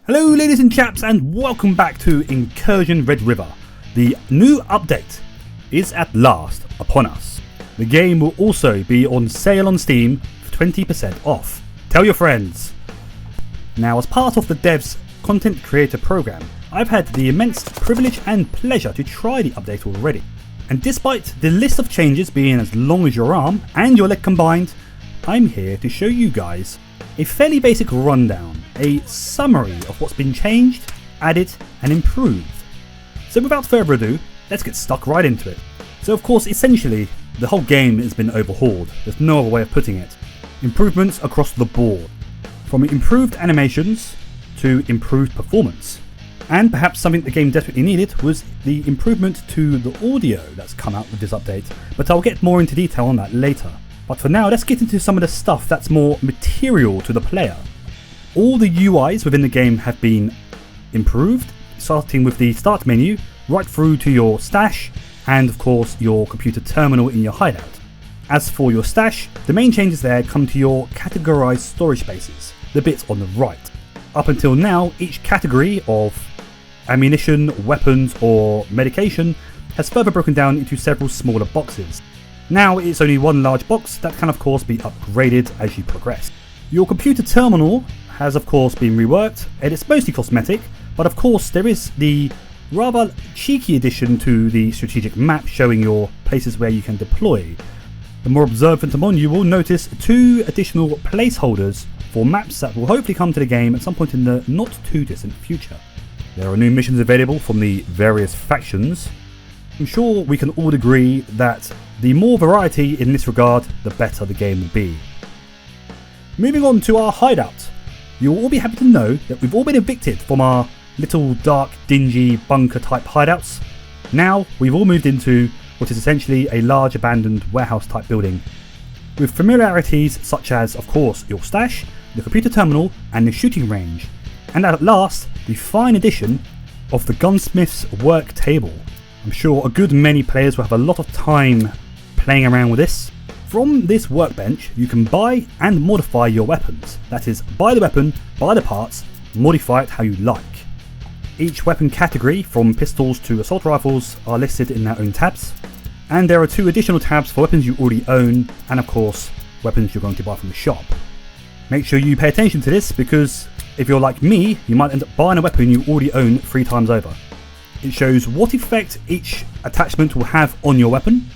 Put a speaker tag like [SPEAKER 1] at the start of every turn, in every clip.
[SPEAKER 1] Hello ladies and chaps, and welcome back to Incursion Red River. The new update is at last upon us. The game will also be on sale on Steam for 20% off. Tell your friends. Now, as part of the dev's content creator program, I've had the immense privilege and pleasure to try the update already. And despite the list of changes being as long as your arm and your leg combined, I'm here to show you guys a fairly basic rundown, a summary of what's been changed, added and improved. So without further ado, let's get stuck right into it. So of course, essentially, the whole game has been overhauled. There's no other way of putting it. Improvements across the board, from improved animations to improved performance. And perhaps something the game desperately needed was the improvement to the audio that's come out with this update, but I'll get more into detail on that later. But for now, let's get into some of the stuff that's more material to the player. All the UIs within the game have been improved, starting with the start menu, right through to your stash, and of course your computer terminal in your hideout. As for your stash, the main changes there come to your categorized storage spaces, the bits on the right. Up until now, each category of ammunition, weapons or medication has further broken down into several smaller boxes. Now it's only one large box that can of course be upgraded as you progress. Your computer terminal has of course been reworked, and it's mostly cosmetic, but of course there is the rather cheeky addition to the strategic map showing your places where you can deploy. The more observant among you will notice 2 additional placeholders for maps that will hopefully come to the game at some point in the not too distant future. There are new missions available from the various factions. I'm sure we can all agree that the more variety in this regard, the better the game will be. Moving on to our hideout. You'll all be happy to know that we've all been evicted from our little dark, dingy, bunker type hideouts. Now we've all moved into what is essentially a large abandoned warehouse type building, with familiarities such as of course your stash, the computer terminal and the shooting range, and at last the fine addition of the Gunsmith's work table. I'm sure a good many players will have a lot of time playing around with this. From this workbench you can buy and modify your weapons, that is, buy the weapon, buy the parts, modify it how you like. Each weapon category, from pistols to assault rifles, are listed in their own tabs, and there are 2 additional tabs for weapons you already own and of course weapons you're going to buy from the shop. Make sure you pay attention to this, because if you're like me, you might end up buying a weapon you already own 3 times over. It shows what effect each attachment will have on your weapon,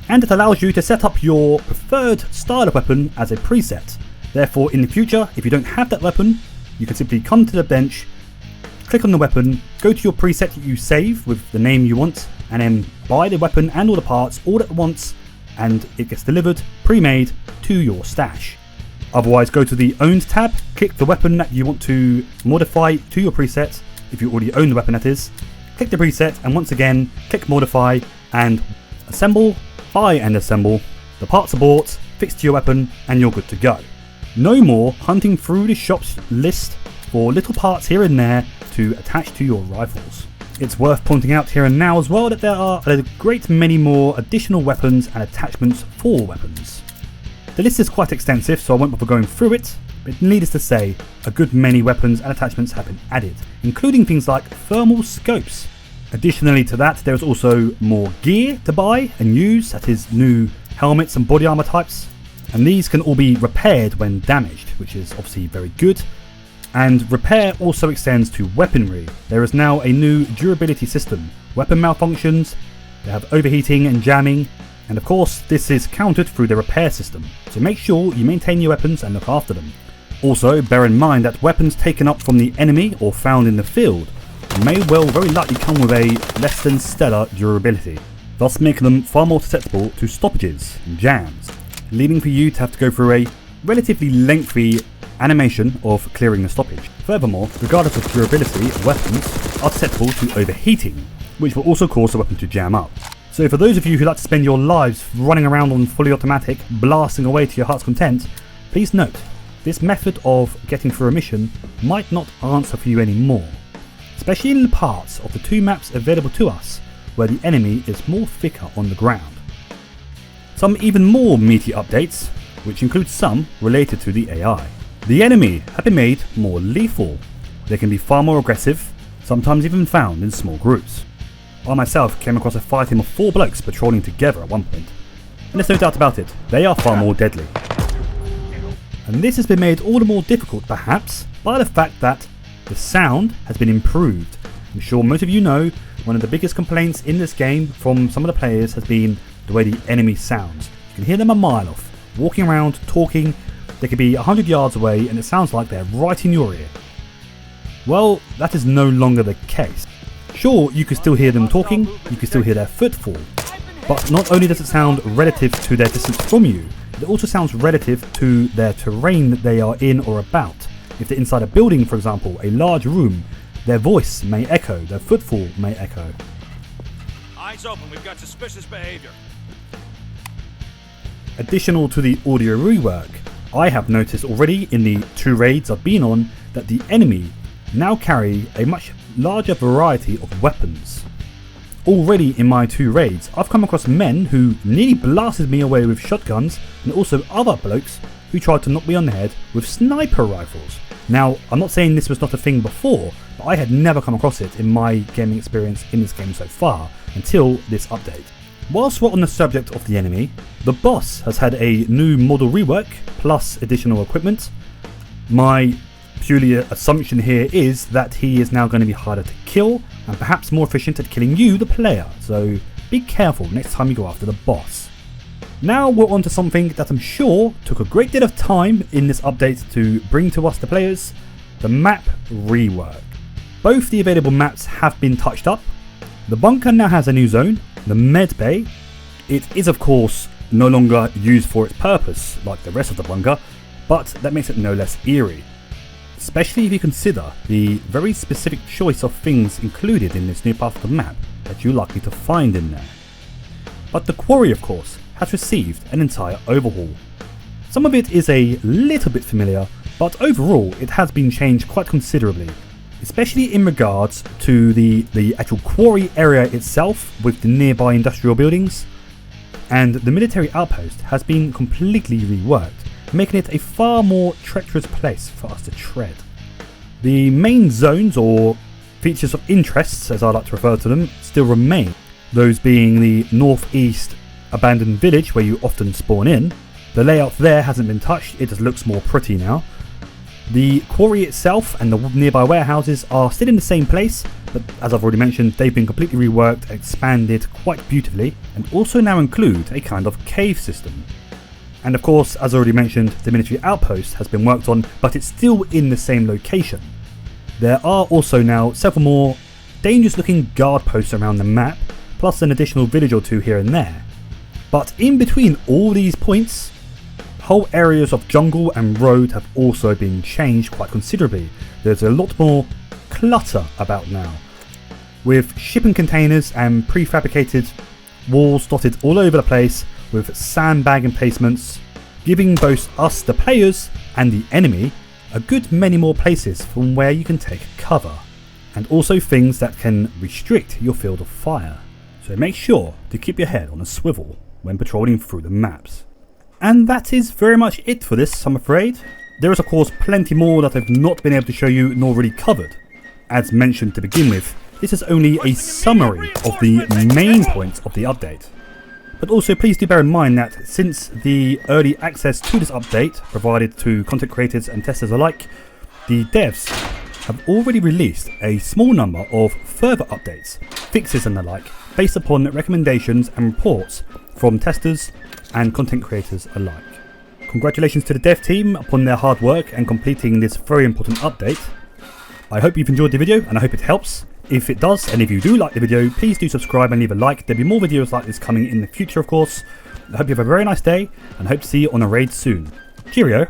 [SPEAKER 1] and it allows you to set up your preferred style of weapon as a preset. Therefore, in the future, if you don't have that weapon, you can simply come to the bench, click on the weapon, go to your preset that you save with the name you want, and then buy the weapon and all the parts all at once, and it gets delivered pre-made to your stash. Otherwise, go to the Owned tab, click the weapon that you want to modify to your preset, if you already own the weapon that is, click the preset, and once again click modify and assemble, buy and assemble. The parts are bought, fixed to your weapon, and you're good to go. No more hunting through the shop's list for little parts here and there to attach to your rifles. It's worth pointing out here and now as well that there are a great many more additional weapons and attachments for weapons. The list is quite extensive, so I won't bother going through it, but needless to say, a good many weapons and attachments have been added, including things like thermal scopes. Additionally to that, there is also more gear to buy and use, that is, new helmets and body armor types, and these can all be repaired when damaged, which is obviously very good. And repair also extends to weaponry. There is now a new durability system. Weapon malfunctions, they have overheating and jamming, and of course this is countered through the repair system, so make sure you maintain your weapons and look after them. Also, bear in mind that weapons taken up from the enemy or found in the field may well very likely come with a less than stellar durability, thus making them far more susceptible to stoppages and jams, leaving for you to have to go through a relatively lengthy animation of clearing the stoppage. Furthermore, regardless of durability, weapons are susceptible to overheating, which will also cause the weapon to jam up. So for those of you who like to spend your lives running around on fully automatic, blasting away to your heart's content, please note, this method of getting through a mission might not answer for you anymore, especially in the parts of the 2 maps available to us where the enemy is more thicker on the ground. Some even more meaty updates, which include some related to the AI. The enemy have been made more lethal. They can be far more aggressive, sometimes even found in small groups. I myself came across a fight team of 4 blokes patrolling together at one point, and there's no doubt about it, they are far more deadly. And this has been made all the more difficult perhaps by the fact that the sound has been improved. I'm sure most of you know one of the biggest complaints in this game from some of the players has been the way the enemy sounds. You can hear them a mile off, walking around, talking. They could be 100 yards away and it sounds like they're right in your ear. Well, that is no longer the case. Sure, you can still hear them talking, you can still hear their footfall, but not only does it sound relative to their distance from you, it also sounds relative to their terrain that they are in or about. If they're inside a building, for example, a large room, their voice may echo, their footfall may echo.
[SPEAKER 2] Eyes open, we've got suspicious behavior.
[SPEAKER 1] Additional to the audio rework, I have noticed already in the 2 raids I've been on that the enemy now carry a much larger variety of weapons. Already in my 2 raids, I've come across men who nearly blasted me away with shotguns, and also other blokes who tried to knock me on the head with sniper rifles. Now, I'm not saying this was not a thing before, but I had never come across it in my gaming experience in this game so far, until this update. Whilst we're on the subject of the enemy, the boss has had a new model rework, plus additional equipment. My purely assumption here is that he is now going to be harder to kill, and perhaps more efficient at killing you, the player, so be careful next time you go after the boss. Now we're on to something that I'm sure took a great deal of time in this update to bring to us the players, the map rework. Both the available maps have been touched up. The bunker now has a new zone, the med bay. It is of course no longer used for its purpose like the rest of the bunker, but that makes it no less eerie. Especially if you consider the very specific choice of things included in this new part of the map that you're likely to find in there. But the quarry of course has received an entire overhaul. Some of it is a little bit familiar, but overall it has been changed quite considerably, especially in regards to the actual quarry area itself with the nearby industrial buildings, and the military outpost has been completely reworked, making it a far more treacherous place for us to tread. The main zones, or features of interest as I like to refer to them, still remain, those being the northeast abandoned village where you often spawn in. The layout there hasn't been touched, it just looks more pretty now. The quarry itself and the nearby warehouses are still in the same place, but as I've already mentioned, they've been completely reworked, expanded quite beautifully, and also now include a kind of cave system. And of course, as already mentioned, the military outpost has been worked on, but it's still in the same location. There are also now several more dangerous looking guard posts around the map, plus an additional village or 2 here and there. But in between all these points, whole areas of jungle and road have also been changed quite considerably. There's a lot more clutter about now, with shipping containers and prefabricated walls dotted all over the place, with sandbag emplacements, giving both us the players and the enemy a good many more places from where you can take cover, and also things that can restrict your field of fire. So make sure to keep your head on a swivel when patrolling through the maps. And that is very much it for this, I'm afraid. There is of course plenty more that I've not been able to show you nor really covered. As mentioned to begin with, this is only a summary of the main points of the update. But also please do bear in mind that since the early access to this update provided to content creators and testers alike, the devs have already released a small number of further updates, fixes and the like, based upon recommendations and reports from testers and content creators alike. Congratulations to the dev team upon their hard work and completing this very important update. I hope you've enjoyed the video and I hope it helps. If it does, and if you do like the video, please do subscribe and leave a like. There'll be more videos like this coming in the future of course. I hope you have a very nice day and hope to see you on a raid soon. Cheerio!